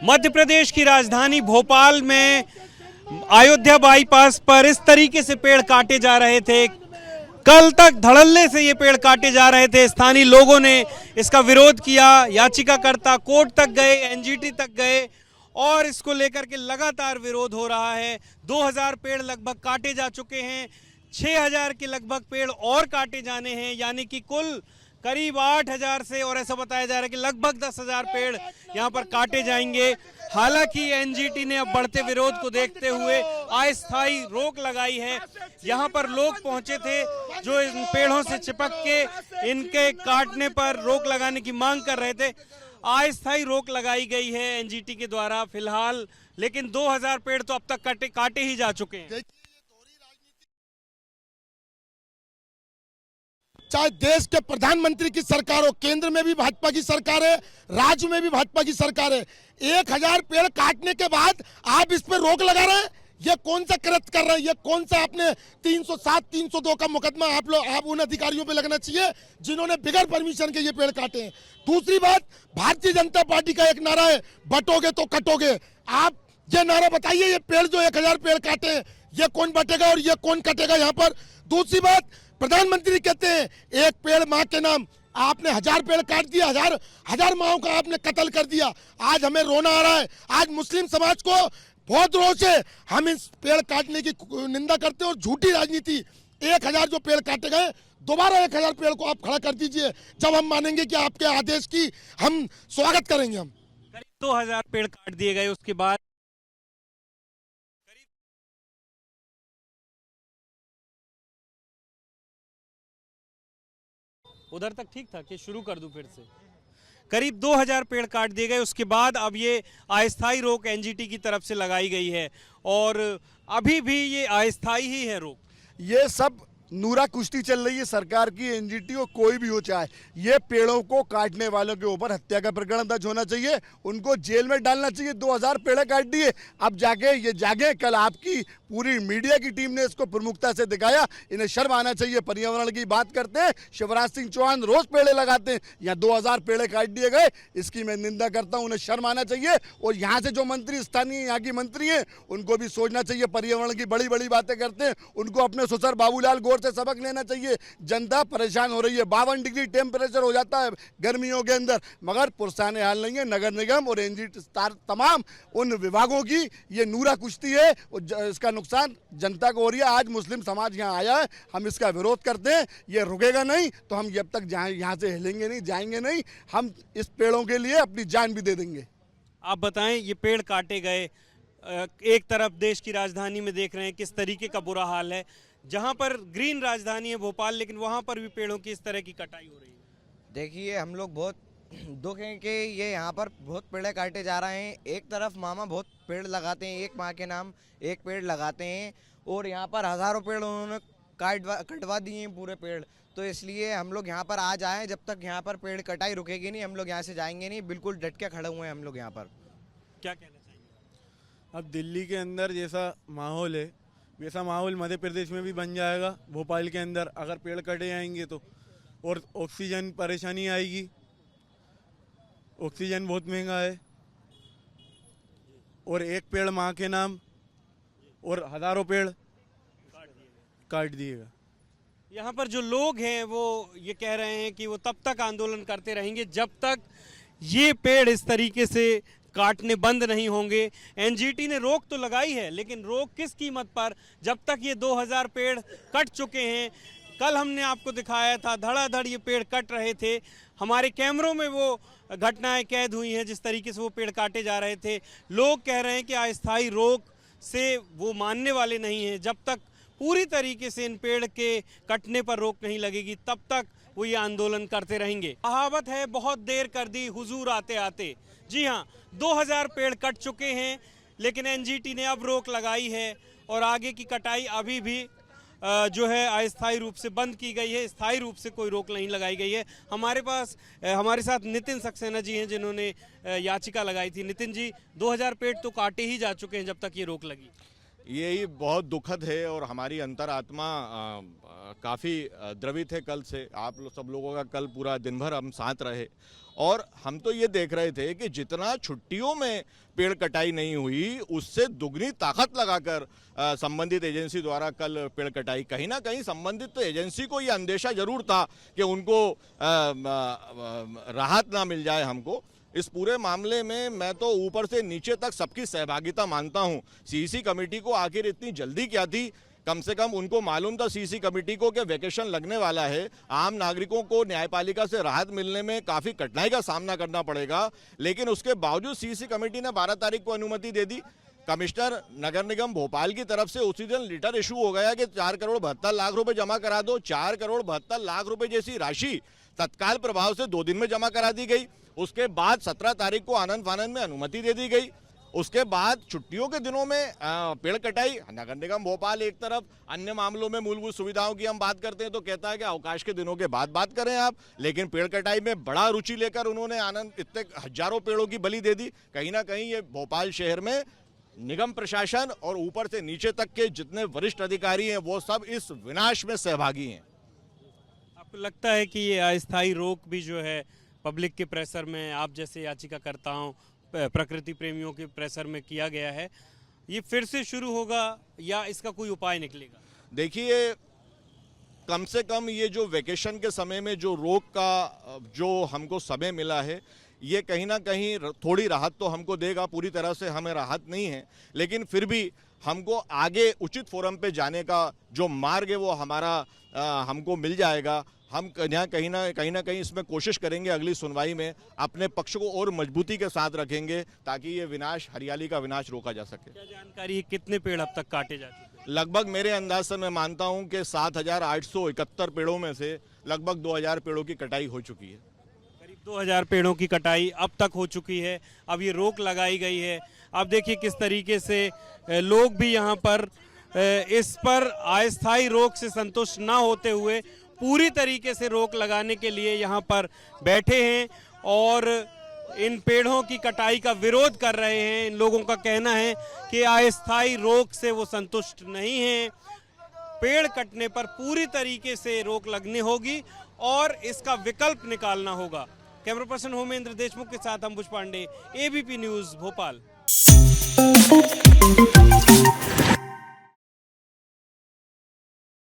मध्य प्रदेश की राजधानी भोपाल में अयोध्या बाईपास पर इस तरीके से पेड़ काटे जा रहे थे। कल तक धड़ल्ले से ये पेड़ काटे जा रहे थे। स्थानीय लोगों ने इसका विरोध किया, याचिकाकर्ता कोर्ट तक गए, एनजीटी तक गए और इसको लेकर के लगातार विरोध हो रहा है। 2000 पेड़ लगभग काटे जा चुके हैं, 6000 के लगभग पेड़ और काटे जाने हैं, यानी कि कुल करीब 8000 से, और ऐसा बताया जा रहा है कि लगभग 10,000 पेड़ यहाँ पर काटे जाएंगे। हालांकि एनजीटी ने अब बढ़ते विरोध को देखते हुए अस्थायी रोक लगाई है। यहाँ पर लोग पहुंचे थे जो इन पेड़ों से चिपक के इनके काटने पर रोक लगाने की मांग कर रहे थे। अस्थायी रोक लगाई गई है एनजीटी के द्वारा फिलहाल, लेकिन 2000 पेड़ तो अब तक काटे ही जा चुके हैं। चाहे देश के प्रधानमंत्री की सरकार हो, केंद्र में भी भाजपा की सरकार है, राज्य में भी भाजपा की सरकार है, 1000 पेड़ काटने के बाद आप इस पर रोक लगा रहे हैं। ये कौन सा कृत्य कर रहे हैं? ये कौन सा आपने 307, 302 का मुकदमा आप उन अधिकारियों पे लगना चाहिए जिन्होंने बिगैर परमिशन के ये पेड़ काटे हैं। दूसरी बात, भारतीय जनता पार्टी का एक नारा है, बटोगे तो कटोगे। आप ये नारा बताइए, ये पेड़ जो 1000 पेड़ काटे हैं, ये कौन बटेगा और ये कौन कटेगा यहाँ पर? दूसरी बात, प्रधानमंत्री कहते हैं एक पेड़ माँ के नाम, आपने 1000 पेड़ काट दिया, हजार माओं का आपने कत्ल कर दिया। आज हमें रोना आ रहा है। आज मुस्लिम समाज को बहुत रोष है। हम इस पेड़ काटने की निंदा करते हैं और झूठी राजनीति, 1000 जो पेड़ काटे गए, दोबारा 1000 पेड़ को आप खड़ा कर दीजिए, जब हम मानेंगे कि आपके आदेश की हम स्वागत करेंगे। हम करीब 2000 पेड़ काट दिए गए, उसके बाद उधर तक ठीक था कि शुरू कर दूं फिर से? करीब 2000 पेड़ काट दिए गए, उसके बाद अब ये अस्थायी रोक एनजीटी की तरफ से लगाई गई है और अभी भी ये अस्थायी ही है रोक। ये सब नूरा कुश्ती चल रही है सरकार की, एनजीटी और कोई भी हो चाहे, ये पेड़ों को काटने वालों के ऊपर हत्या का प्रकरण दर्ज होना चाहिए, उनको जेल में डालना चाहिए। 2000 पेड़ काट दिए, अब जाके ये जागे। कल आपकी पूरी मीडिया की टीम ने इसको प्रमुखता से दिखाया, इन्हें शर्म आना चाहिए। पर्यावरण की बात करते हैं, शिवराज सिंह चौहान रोज पेड़े लगाते हैं, यहाँ 2000 पेड़े काट दिए गए, इसकी मैं निंदा करता हूँ। उन्हें शर्म आना चाहिए और यहाँ से जो मंत्री, स्थानीय यहाँ की मंत्री हैं, उनको भी सोचना चाहिए। पर्यावरण की बड़ी बड़ी बातें करते हैं, उनको अपने ससुर बाबूलाल गौर से सबक लेना चाहिए। जनता परेशान हो रही है, 52 डिग्री टेम्परेचर हो जाता है गर्मियों के अंदर, मगर पुरसाने हाल नहीं है। नगर निगम और एनजीटी तमाम उन विभागों की ये नूरा कुश्ती है और इसका नुकसान जनता को हो रही है। आज मुस्लिम समाज यहाँ आया है, हम इसका विरोध करते हैं। ये रुकेगा नहीं तो हम जब तक यहाँ से हिलेंगे नहीं, जाएंगे नहीं। हम इस पेड़ों के लिए अपनी जान भी दे देंगे। आप बताएं, ये पेड़ काटे गए, एक तरफ देश की राजधानी में देख रहे हैं किस तरीके का बुरा हाल है, जहां पर ग्रीन राजधानी है भोपाल, लेकिन वहां पर भी पेड़ों की इस तरह की कटाई हो रही है। देखिए, हम लोग बहुत दुख हैं कि ये यहाँ पर बहुत पेड़ काटे जा रहे हैं। एक तरफ मामा बहुत पेड़ लगाते हैं, एक माँ के नाम एक पेड़ लगाते हैं, और यहाँ पर हज़ारों पेड़ उन्होंने कटवा दिए हैं पूरे पेड़। तो इसलिए हम लोग यहाँ पर आज आए, जब तक यहाँ पर पेड़ कटाई रुकेगी नहीं, हम लोग यहाँ से जाएंगे नहीं। बिल्कुल डट के खड़े हुए हैं हम लोग यहाँ पर। क्या कहना चाहिए? अब दिल्ली के अंदर जैसा माहौल है, वैसा माहौल मध्य प्रदेश में भी बन जाएगा। भोपाल के अंदर अगर पेड़ कटे जाएंगे तो और ऑक्सीजन परेशानी आएगी। ऑक्सीजन बहुत महंगा है, और एक पेड़ माँ के नाम और हज़ारों पेड़ काट दिएगा। यहाँ पर जो लोग हैं वो ये कह रहे हैं कि वो तब तक आंदोलन करते रहेंगे जब तक ये पेड़ इस तरीके से काटने बंद नहीं होंगे। एनजीटी ने रोक तो लगाई है, लेकिन रोक किस कीमत पर, जब तक ये 2000 पेड़ कट चुके हैं। कल हमने आपको दिखाया था, धड़ाधड़ ये पेड़ कट रहे थे, हमारे कैमरों में वो घटनाएं कैद हुई हैं जिस तरीके से वो पेड़ काटे जा रहे थे। लोग कह रहे हैं कि अस्थायी रोक से वो मानने वाले नहीं हैं। जब तक पूरी तरीके से इन पेड़ के कटने पर रोक नहीं लगेगी, तब तक वो ये आंदोलन करते रहेंगे। कहावत है, बहुत देर कर दी हुजूर आते आते। जी हाँ, 2000 पेड़ कट चुके हैं, लेकिन एनजीटी ने अब रोक लगाई है और आगे की कटाई अभी भी जो है अस्थायी रूप से बंद की गई है। स्थायी रूप से कोई रोक नहीं लगाई गई है। हमारे साथ नितिन सक्सेना जी हैं जिन्होंने याचिका लगाई थी। नितिन जी, 2000 पेड़ तो काटे ही जा चुके हैं जब तक ये रोक लगी। यही बहुत दुखद है और हमारी अंतरात्मा काफ़ी द्रवित है कल से। आप सब लोगों का कल पूरा दिन भर हम साथ रहे और हम तो ये देख रहे थे कि जितना छुट्टियों में पेड़ कटाई नहीं हुई उससे दुगनी ताकत लगाकर संबंधित एजेंसी द्वारा कल पेड़ कटाई। कहीं ना कहीं संबंधित तो एजेंसी को ये अंदेशा जरूर था कि उनको राहत ना मिल जाए। हमको इस पूरे मामले में मैं तो ऊपर से नीचे तक सबकी सहभागिता मानता हूं। सीईसी कमेटी को आखिर इतनी जल्दी क्या थी? कम से कम उनको मालूम था सीईसी कमेटी को कि वैकेशन लगने वाला है, आम नागरिकों को न्यायपालिका से राहत मिलने में काफ़ी कठिनाई का सामना करना पड़ेगा, लेकिन उसके बावजूद सीईसी कमेटी ने 12 तारीख को अनुमति दे दी। कमिश्नर नगर निगम भोपाल की तरफ से उसी दिन लेटर इशू हो गया कि 4 करोड़ 72 लाख रुपए जमा करा दो। 4 करोड़ 72 लाख रुपए जैसी राशि तत्काल प्रभाव से 2 दिन में जमा करा दी गई। उसके बाद 17 तारीख को आनंद फानंद में अनुमति दे दी गई। उसके बाद छुट्टियों के दिनों में पेड़ कटाई। नगर निगम भोपाल एक तरफ अन्य मामलों में मूलभूत सुविधाओं की हम बात करते हैं तो कहता है कि अवकाश के दिनों के बाद बात करें आप, लेकिन पेड़ कटाई में बड़ा रुचि लेकर उन्होंने आनंद इतने हजारों पेड़ों की बलि दे दी। कहीं ना कहीं ये भोपाल शहर में निगम प्रशासन और ऊपर से नीचे तक के जितने वरिष्ठ अधिकारी हैं वो सब इस विनाश में सहभागी हैं। आपको लगता है कि ये अस्थायी रोक भी जो है पब्लिक के प्रेशर में, आप जैसे याचिकाकर्ताओं प्रकृति प्रेमियों के प्रेशर में किया गया है, ये फिर से शुरू होगा या इसका कोई उपाय निकलेगा? देखिए, कम से कम ये जो वेकेशन के समय में जो रोक का जो हमको समय मिला है ये कहीं ना कहीं थोड़ी राहत तो हमको देगा। पूरी तरह से हमें राहत नहीं है, लेकिन फिर भी हमको आगे उचित फोरम पे जाने का जो मार्ग है वो हमारा हमको मिल जाएगा। हम यहाँ कहीं ना कहीं इसमें कोशिश करेंगे, अगली सुनवाई में अपने पक्ष को और मजबूती के साथ रखेंगे ताकि ये विनाश, हरियाली का विनाश रोका जा सके। क्या जानकारी है कितने पेड़ अब तक काटे जा चुके हैं? लगभग मेरे अंदाज से मैं मानता हूँ कि 7,871 पेड़ों में से लगभग 2,000 पेड़ों की कटाई हो चुकी है। करीब 2000 पेड़ों की कटाई अब तक हो चुकी है। अब ये रोक लगाई गई है। अब देखिए किस तरीके से लोग भी यहाँ पर इस पर अस्थायी रोक से संतुष्ट ना होते हुए पूरी तरीके से रोक लगाने के लिए यहाँ पर बैठे हैं और इन पेड़ों की कटाई का विरोध कर रहे हैं। इन लोगों का कहना है कि अस्थायी रोक से वो संतुष्ट नहीं हैं, पेड़ कटने पर पूरी तरीके से रोक लगनी होगी और इसका विकल्प निकालना होगा। कैमरा पर्सन होमेंद्र देशमुख के साथ अंबुज पांडे, एबीपी न्यूज़ भोपाल।